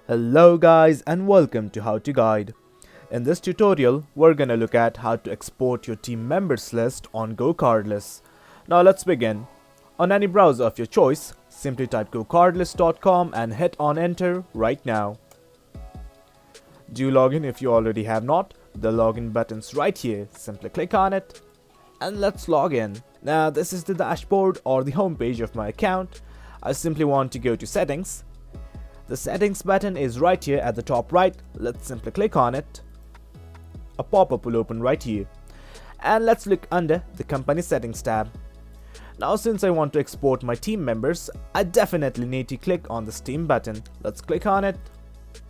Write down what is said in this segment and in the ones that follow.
Hello guys and welcome to How to Guide. In this tutorial, we're gonna look at how to export your team members list on GoCardless. Now let's begin. On any browser of your choice, simply type gocardless.com and hit on enter right now. Do log in if you already have not. The login button's right here. Simply click on it and let's log in. Now this is the dashboard or the home page of my account. I simply want to go to settings. The settings button is right here at the top right. Let's simply click on it. A pop-up will open right here. And let's look under the company settings tab. Now since I want to export my team members, I definitely need to click on this team button. Let's click on it.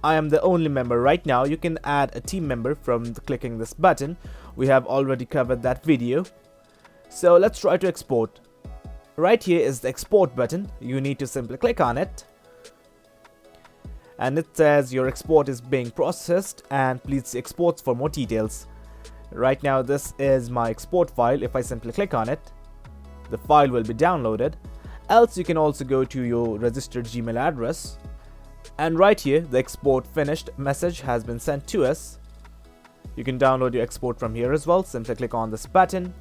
I am the only member right now. You can add a team member from clicking this button. We have already covered that video. So let's try to export. Right here is the export button. You need to simply click on it. And it says your export is being processed and please see exports for more details. Right now this is my export file. If I simply click on it, the file will be downloaded. Else you can also go to your registered Gmail address. And right here the export finished message has been sent to us. You can download your export from here as well. Simply click on this button.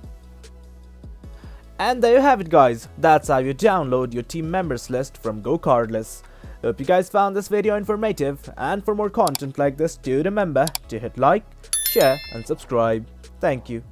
And there you have it guys. That's how you download your team members list from GoCardless. Hope you guys found this video informative, and for more content like this, do remember to hit like, share and subscribe. Thank you.